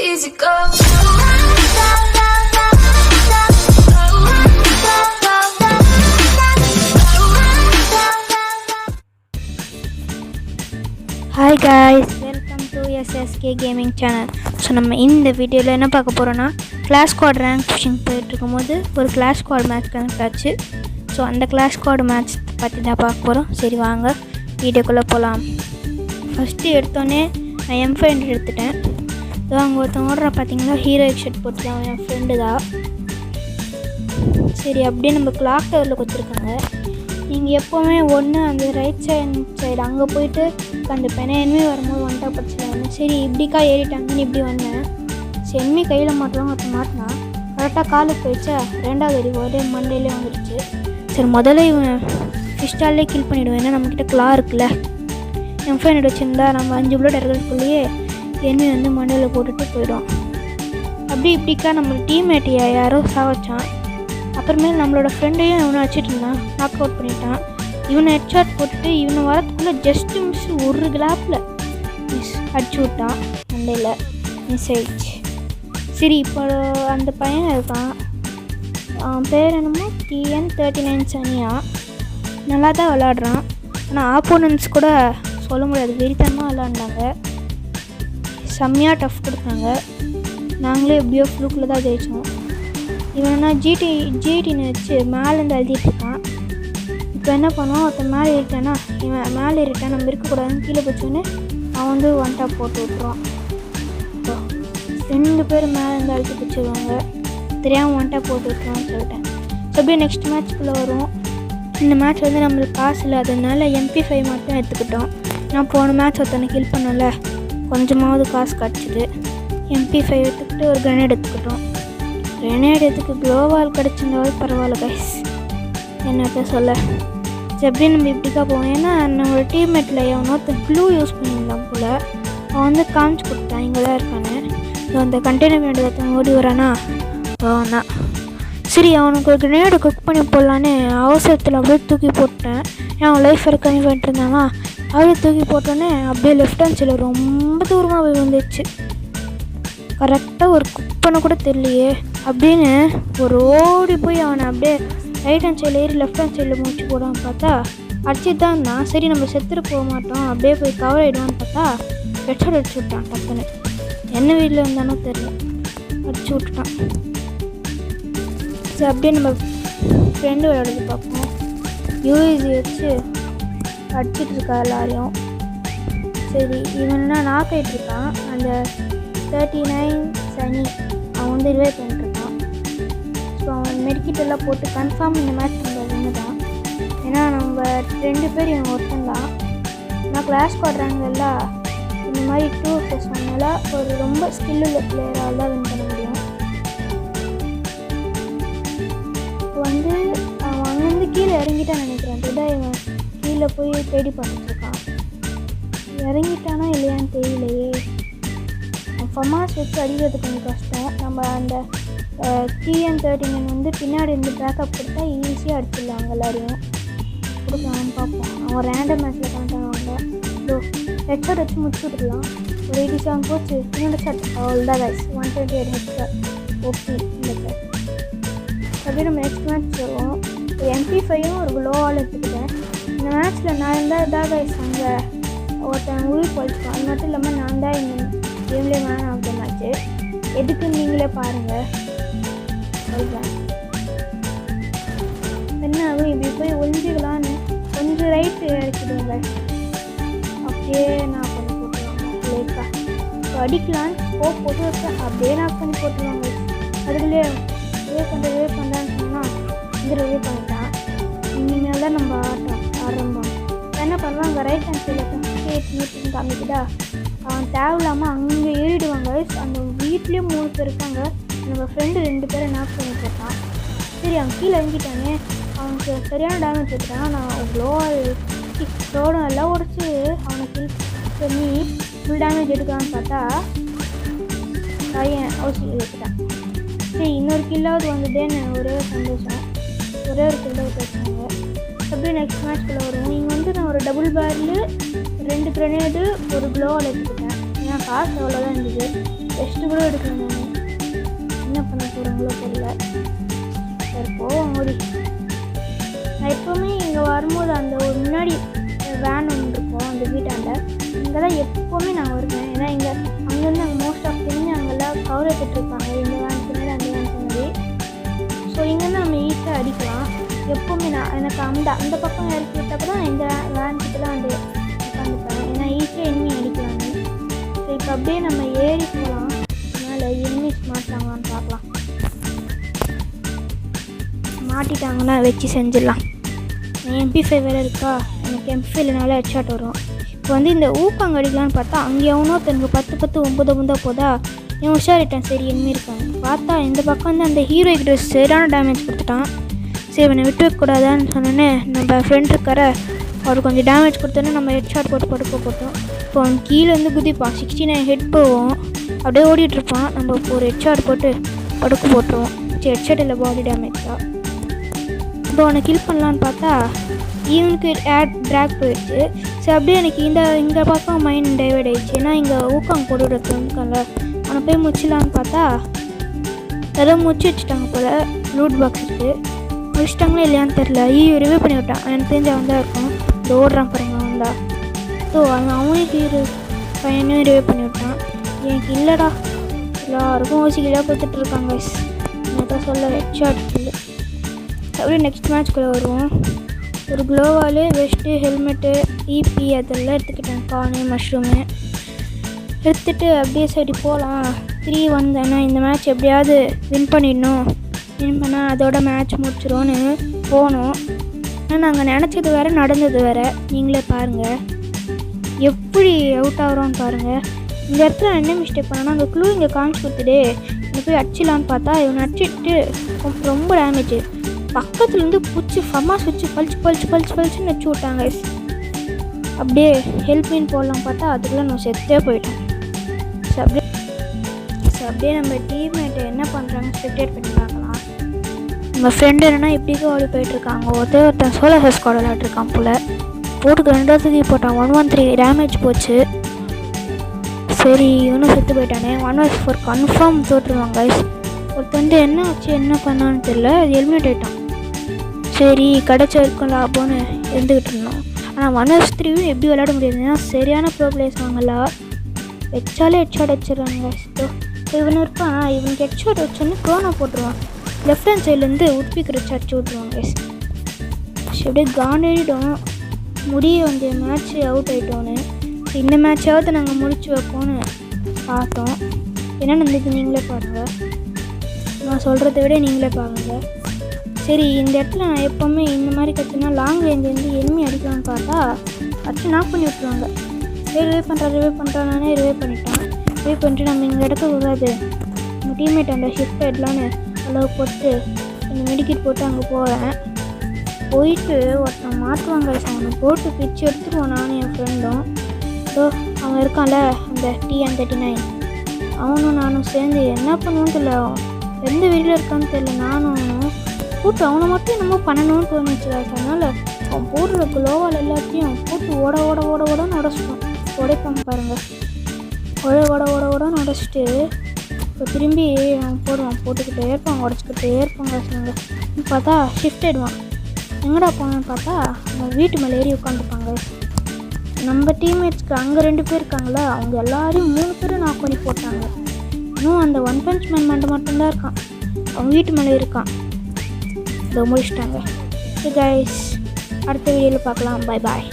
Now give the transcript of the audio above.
Easy go. Hi guys, welcome to SSK Gaming channel. So நம்ம இந்த வீடியோவில் என்ன பார்க்க போகிறோன்னா கிளாஸ் ஸ்குவாட் ரேங்க் புஷிங் போயிட்டுருக்கும் போது ஒரு கிளாஸ் ஸ்குவாட் மேட்ச் கனெக்ட் ஆச்சு. ஸோ அந்த கிளாஸ் ஸ்குவாட் மேட்ச் பற்றி தான் பார்க்க போகிறோம். சரி வாங்க வீடியோக்குள்ளே போகலாம். ஃபஸ்ட்டு எடுத்தோடனே நான் M500 எடுத்துட்டேன். ஸோ அங்கே ஒருத்தன் ஓடுற பார்த்தீங்கன்னா ஹீரோயிக் ஷர்ட் போட்டுருக்கான், என் ஃப்ரெண்டு தான். சரி அப்படியே நம்ம கிளாக் டவரில் கொடுத்துருக்காங்க. நீங்கள் எப்போவுமே ஒன்று அந்த ரைட் சைடு அங்கே போயிட்டு அந்த பெனையன்மே வரும்போது ஒன்ட்டா படிச்சுருவாங்க. சரி இப்படிக்கா ஏறிட்டாங்கன்னு இப்படி வந்தேன். சரி என்மே கையில் மாட்டுவாங்க, ஒருத்த மாட்டினா கரெக்டாக காலுக்கு போயிடுச்சா, ரெண்டாவது அடி ஒரே மண்டையிலே வந்துடுச்சு. சரி முதல்ல இவன் ஃபிஸ்டாலே கில் பண்ணிவிடுவேன். ஏன்னா நம்மக்கிட்ட கிளா இருக்குல்ல, M500 வச்சுருந்தா நம்ம 5 புல்லட் இருக்கிறதுக்குள்ளேயே என்மே வந்து மண்டையில் போட்டுட்டு போயிடும். அப்படி இப்படிக்கா நம்ம டீம்மேட் யாரோ சாவச்சான். அப்புறமேல் நம்மளோட ஃப்ரெண்டையும் இவனை வச்சுட்டு இருந்தான், நாக் அவுட் பண்ணிட்டான். இவனை ஹெட்ஷாட் போட்டுட்டு இவனை வரத்துக்குள்ளே ஜஸ்ட்டு மிஸ் ஒரு கிளாப்பில் மிஸ் அடிச்சு விட்டான், மண்டையில் மிஸ் ஆயிடுச்சு. சரி இப்போ அந்த பையன் இருக்கான், அவன் பேர் என்னமோ TN39 சனியா, நல்லா தான் விளாட்றான். ஆனால் ஆப்போனன்ட்ஸ் கூட சொல்ல முடியாது, வெறித்தனமாக விளாண்டாங்க, செம்மையாக டஃப் கொடுத்தாங்க. நாங்களே எப்படியோ ஃப்ளூக்கில் தான் ஜெயித்தோம். இவனா ஜிடின்னு வச்சு மேலேருந்து எழுதிட்டுருக்கான். இப்போ என்ன பண்ணுவான், ஒருத்தன் மேலே ஏறிட்டானா, இவன் மேலே ஏறிட்டான் நம்ம இருக்கக்கூடாதுன்னு கீழே போச்சோன்னே அவன் வந்து ஒன் டாப் போட்டு விட்ருவான். இப்போ 2 பேர் மேலேருந்து அழுத்தி பிடிச்சிருவாங்க, தெரியாமல் ஒன் டாப் போட்டு விட்ருவான்னு சொல்லிட்டேன். ஸோ அப்படியே நெக்ஸ்ட் மேட்ச்க்குள்ளே வரும். இந்த மேட்ச் வந்து நம்மளுக்கு காசு இல்லாததுனால MP5 மட்டும் எடுத்துக்கிட்டோம். நான் போன மேட்ச் ஒருத்தனை கில் பண்ணல, கொஞ்சமாவது காசு கிடச்சிது. MP5 எடுத்துக்கிட்டு ஒரு கிரனேட் எடுத்துக்கிட்டோம். கிரனேட் எடுத்துக்கு க்ளோவால் கிடச்சிருந்தாவது பரவாயில்ல கைஸ், என்னத்த சொல்ல. சரி எப்படி நம்ம இப்படிக்கா போவோம். ஏன்னா நம்மளோட டீம்மேட்டில் எவனொருத்தன் க்ளூ யூஸ் பண்ணியிருந்தான் போல், அவன் வந்து காமிச்சு கொடுத்தான் இங்கே தான் இருக்கானு. ஸோ அந்த கண்டெய்னர் வேண்டிய ஒருத்தன் ஓடி வரானா, அவனா. சரி அவனுக்கு ஒரு கிரனேடு குக் பண்ணி போடலான்னு அவசரத்தில் அப்படியே தூக்கி போட்டேன். ஏன் அவன் லைஃப் கம்மி பண்ணிட்டு இருந்தானா, அப்படியே தூக்கி போட்டோன்னே அப்படியே லெஃப்ட் ஹேண்ட் சைடில் ரொம்ப தூரமாக போய் வந்துடுச்சு. கரெக்டாக ஒரு குக் பண்ண கூட தெரியலையே அப்படின்னு ஒரு ஓடி போய் அவனை அப்படியே ரைட் ஹேண்ட் சைடில் ஏறி லெஃப்ட் ஹேண்ட் சைடில் முடிச்சு போடான்னு பார்த்தா அடிச்சுட்டு தான் இருந்தான். சரி நம்ம செத்துட்டு போக மாட்டோம், அப்படியே போய் கவர் ஆகிடுவான்னு பார்த்தா ஹெட்ஷாட் அடிச்சு விட்டான் டக்குன்னு. என்ன வீட்டில் இருந்தானோ தெரியல, அடிச்சு விட்டுட்டான். சரி அப்படியே நம்ம ஃப்ரெண்டு விளையாடுறது பார்ப்போம். யூஎஸ்சி வச்சு அடிச்சிட்டு இருக்கா எல்லாரையும். சரி இவன்னா நாக் ஆகிட்டுருக்கான், அந்த 39 சனி அவன் வந்து ரிவைவ் பண்ணிட்டுருக்கான். ஸோ அவன் மெடிக்கிட்டெல்லாம் போட்டு கன்ஃபார்ம் இந்த மேட்ச் நம்ம ஒன்று தான். ஏன்னா நம்ம 2 பேர் இவன் ஒருத்தன் தான். நான் கிளாஸ் ஸ்குவாட்றாங்கெல்லாம் இந்த மாதிரி 2-1 ஒரு ரொம்ப ஸ்கில்லுள்ள பிளேயரால் தான் வின் பண்ண முடியும். இப்போ வந்து அவன் அங்கேருந்து கீழே இறங்கிட்டான்னு நினைக்கிறேன். அதுதான் இவன் கீழே போய் தேடி பார்த்துட்ருக்கான். இறங்கிட்டானா இல்லையான்னு தெரியலையே. ஃபமாஸ் வச்சு அடிக்கிறது கொஞ்சம் கஷ்டம். நம்ம அந்த TN39 வந்து பின்னாடி இருந்து பேக்கப் கொடுத்தா ஈஸியாக அடிச்சிடலாம் எல்லாரையும். கொடுக்கலான்னு பார்ப்போம். அவங்க ரேண்டம் மேட்ச்சில் கனெக்டாங்க. ஸோ ஹெட்ஷாட் வச்சு முடிச்சு விட்டுடலாம். ஒரு 87 போச்சு, இன்னொரு ஷாட் அவ்வளோதான் கைஸ், 128 ஹெட்ஷாட். ஓகே இந்த சார் அப்படியே நம்ம நெக்ஸ்ட் மேட்ச் வருவோம். ஒரு MP5யும் ஒரு க்ளோவால் எடுத்துக்கிட்டேன். இந்த மேட்ச்சில் நான் இருந்தால் தான் கைஸ் அங்கே ஒருத்தன் உயிர் போயிடுச்சு. அது மட்டும் இல்லாமல் நான் தான் இந்த கேம்லேயே மேன் ஆஃப் த மேட்ச்சு. எதுக்குன்னு நீங்களே பாருங்கள் சொல்கிறேன். என்ன ஆகும், இப்படி போய் ஒழிஞ்சிக்கலான்னு கொஞ்சம் ரைட்டு இறக்கிடுங்க. அப்படியே நான் பண்ணி போட்டுருவாங்க லேக்கா. ஸோ அடிக்கலான்னு ஸ்கோப் போட்டு வைப்பேன், அப்படியே நான் பண்ணி போட்டுருவாங்க. அதுக்குள்ளே வே பண்ணுறான்னு சொன்னால் இந்த ரிவே பண்ணிட்டான். இனிமேல் தான் நம்ம ஆரம்பம். என்ன பண்ணுவான், அங்கே ரைட் ஹேண்ட் சைடில் மீட்டிங் காமிக்குதா, அவன் தேவையில்லாமல் அங்கே ஏறிடுவாங்க. அந்த வீட்லேயே 3 பேர் இருக்காங்க. நம்ம ஃப்ரெண்டு 2 பேரை நாக் பண்ணிட்டு இருக்கான். சரி அவன் கீழே இறங்கிட்டானே, அவனுக்கு சரியான டேமேஜ் எடுத்தான். நான் அவ்வளோ ரோடும் எல்லாம் உடச்சி அவனை கில் பண்ணி ஃபுல் டேமேஜ் எடுக்கலான்னு பார்த்தா பையன் அவசியம் எடுத்துட்டான். சரி இன்னொரு கில்லாவது வந்துட்டேன்னு ஒரே சந்தோஷம், ஒரே ஒரு கில்லாவது வச்சாங்க. அப்படியே நெக்ஸ்ட் மேட்ச்குள்ளே வருவோம். நீங்கள் வந்து நான் ஒரு டபுள் பேரில் 2 கிரனேடு ஒரு க்ளோவால் எடுத்துக்கிட்டேன். ஏன்னா காசு அவ்வளோதான் இருந்தது. ரெஸ்ட்டு கூட எடுக்கல. நான் என்ன பண்ண போகிறாங்களோ தெரியல. சரி போவோம் ஓடி. நான் எப்போவுமே இங்கே வரும்போது அந்த ஒரு முன்னாடி வேன் ஒன்று இருக்கும் அந்த வீட்டாண்ட, இங்கே தான் எப்போவுமே நான் வருவேன். ஏன்னா இங்கே அங்கேருந்து அங்கே மோஸ்ட் ஆஃப் தெரிஞ்சு அங்கெல்லாம் கவர் எடுத்துகிட்ருப்பாங்க, இந்த வேன் பின்னாடி அந்த வேன் பின்னாடி. ஸோ இங்கேருந்து நம்ம ஈஸியாக அடிக்கலாம். எப்போவுமே நான் எனக்கு அந்த பக்கம் இறக்கி விட்டப்போ தான் இந்த வேன் கிட்ட தான் வந்து உட்காந்துப்பேன். ஏன்னா ஈஸியாக எனிமி அடிக்கலான்னு. ஸோ இப்போ அப்படியே நம்ம ஏறி போகலாம். அதனால் எனிமிஸ் மாட்டாங்களான்னு பார்க்கலாம். மாட்டிட்டாங்கன்னா வச்சு செஞ்சிடலாம். MP5 வேறு இருக்கா, எனக்கு MP5 இல்லைனால ஹெட்ஷாட் வரும். இப்போ வந்து இந்த ஊக்காங்க அடிக்கலான்னு பார்த்தா அங்கே எவனோ தனக்கு 10 9 போதா என் உஷாரிட்டேன். சரி எனிமி இருக்காங்க பார்த்தா இந்த பக்கம் வந்து அந்த ஹீரோய்க்கு ட்ரெஸ் சரியான டேமேஜ் கொடுத்துட்டான். சரி இவனை விட்டு வைக்கக்கூடாதான்னு சொன்னோன்னே நம்ம ஃப்ரெண்ட் இருக்கார அவர் கொஞ்சம் டேமேஜ் கொடுத்தோன்னே நம்ம ஹெட்ஷாட் போட்டு படுக்க போட்டோம். இப்போ அவன் கீழே வந்து குதிப்பான், 69 ஹெட் போவோம், அப்படியே ஓடிட்டுருப்பான். நம்ம இப்போ ஒரு ஹெட்ஷாட் போட்டு படுக்க போட்டுருவோம். சரி ஹெட்ஷாட் இல்லை பாடி டேமேஜ் தான். இப்போ அவனை கில் பண்ணலான்னு பார்த்தா இவனுக்கு ட்ராக் போயிடுச்சு. சரி அப்படியே எனக்கு இந்த பக்கம் மைண்ட் டைவர்ட் ஆகிடுச்சு. ஏன்னா இங்கே ஊக்காங்க போட்டு வந்துருக்கல, அவனை போய் முடிச்சிடலான்னு பார்த்தா ஏதோ முடிச்சு வச்சுட்டாங்க போல். லூட் பாக்ஸ் இருக்குது, முடிச்சிட்டாங்களே இல்லையான்னு தெரில. ரிவ்யூ பண்ணி விட்டான். எனக்கு தெரிஞ்ச அவன் தான் இருக்கும். இந்த ஓடுறான் பாருங்க அவன் தான். ஸோ அவனே ஹீரோ பையனையும் ரிவ்யூ பண்ணி விட்டான். எனக்கு இல்லைடா, எல்லாருக்கும் ஓசிக்கலாக கொடுத்துட்ருக்காங்க. எனக்கு சொல்ல ஹெட்ஷாட் இல்லை. அப்படியே நெக்ஸ்ட் மேட்ச்குள்ளே வருவோம். ஒரு க்ளோவாலு, வெஸ்ட்டு, ஹெல்மெட்டு, EP அதெல்லாம் எடுத்துக்கிட்டேன். கார்னு மஷ்ரூமு எடுத்துகிட்டு அப்படியே சரி போகலாம். 3-1 தானே, இந்த மேட்ச் எப்படியாவது வின் பண்ணிடணும். வின் பண்ணால் அதோட மேட்ச் முடிச்சிடும்னு போனோம். ஆனால் நாங்கள் நினச்சது வேறு நடந்தது வேறு. நீங்களே பாருங்கள் எப்படி அவுட் ஆகிறோன்னு பாருங்கள். இந்த இடத்துல என்ன மிஸ்டேக் பண்ணோன்னா அங்கே க்ளூ இங்கே காமிச்சு கொடுத்துட்டு இங்கே போய் அடிச்சிடலான்னு பார்த்தா இவனை அடிச்சுட்டு ரொம்ப டேமேஜ். பக்கத்துலேருந்து பூச்சி ஃபமாஸ் வச்சு பழிச்சுன்னு வச்சு விட்டாங்க. அப்படியே ஹெல்ப்மின்னு போடலாம் பார்த்தா அதுக்குள்ளே நான் செத்தே போயிட்டேன். ஸோ அப்படியே நம்ம டீம்மேட்டை என்ன பண்ணுறாங்க ஸ்பெக்டேட் பண்ணி பார்க்கலாம். நம்ம ஃப்ரெண்டு என்னென்னா இப்படிக்கே ஓடி போயிட்டுருக்காங்க. ஒருத்தன் சோலோ ஸ்குவாட் விளையாட்டுருக்கான் போல். போட்டுக்கு 2 போட்டான். 113 டேமேஜ் போச்சு. சரி இவனும் செத்து போயிட்டானே. 1-4 கன்ஃபார்ம் தோற்றுருவாங்க. ஒருத்தர் வந்து என்ன ஆச்சு என்ன பண்ணான்னு தெரியல, அது எலிமினேட் ஆகிட்டான். சரி கிடச்ச இருக்கும் லாபம்னு இருந்துக்கிட்டு இருந்தோம். ஆனால் 1-3 எப்படி விளையாட முடியாதுன்னா சரியான ப்ரோ பிளேயர்ஸ் வாங்கலாம், வச்சாலே ஹெட்ஷாட் வச்சிடறாங்க. இவனு இருப்பான், இவனுக்கு ஹெட்ஷாட் வச்சோன்னு க்ரோனா போட்டுருவான். லெஃப்ட் ஹேண்ட் சைட்லேருந்து உட்பிக் வச்சு அடிச்சு விட்ருவாங்க. அப்படியே காண்டாயிடும். முடிய வந்து மேட்ச் அவுட் ஆகிட்டோன்னு. இந்த மேட்சாவது நாங்கள் முடிச்சு வைப்போன்னு பார்த்தோம். என்ன நடந்தது நீங்களே பாருங்கள். நான் சொல்கிறத விட நீங்களே பாருங்கள். சரி இந்த இடத்துல நான் எப்போவுமே இந்த மாதிரி கற்றுனா லாங் ரேஞ்சிலேருந்து எனிமி அடிக்கலான்னு பார்த்தா அடிச்சு நாக் பண்ணி விட்ருவாங்க. ரிவே பண்ணுறான். நானே ரிவே பண்ணிட்டான். ரிவே பண்ணிட்டு நம்ம இங்கே இடக்கூடாது, நம்ம டீம்மேட் அந்த ஷிஃப்ட் ஹெட்லான்னு அளவு போட்டு இந்த மெடிக்கெட் போட்டு அங்கே போகிறேன். போயிட்டு ஒருத்தன் மாட்டுவாங்க. அவனை போட்டு பிச்சு எடுத்துருவான் நானும் என் ஃப்ரெண்டும். ஸோ அவன் இருக்கான்ல அந்த TN39, அவனும் நானும் சேர்ந்து என்ன பண்ணுவோன்னு தெரியல, எந்த வெளியில் இருக்கான்னு தெரியல. நானும் போட்டு அவனை மட்டும் நம்ம பண்ணணும்னு தோணுச்சு. அதனால் அவன் போடுற க்ளோவால் எல்லாத்தையும் போட்டு ஓடன்னு உடச்சிட்டோம். உடைப்பாங்க பாருங்கள், ஓடன்னு உடச்சிட்டு இப்போ திரும்பி அவன் போட்டுக்கிட்டே இருப்பான், உடச்சிக்கிட்டே இருப்பாங்க. சொன்னாங்க பார்த்தா ஷிஃப்ட் ஆகிடுவான். எங்கடா போனான்னு பார்த்தா நம்ம வீட்டு மேலே ஏறி உட்காந்துப்பாங்க. நம்ம டீம்மேட்ஸ்க்கு அங்கே 2 பேர் இருக்காங்களா, அவங்க எல்லாரையும் 3 பேரும் நாக் பண்ணி போட்டாங்க. இன்னும் அந்த ஒன் பஞ்ச் மேன் மட்டும்தான் இருக்கான், அவன் வீட்டு மேலே இருக்கான். இதை முடிச்சிட்டாங்க. கைஸ் அடுத்த வீடியோவில் பார்க்கலாம். பாய்.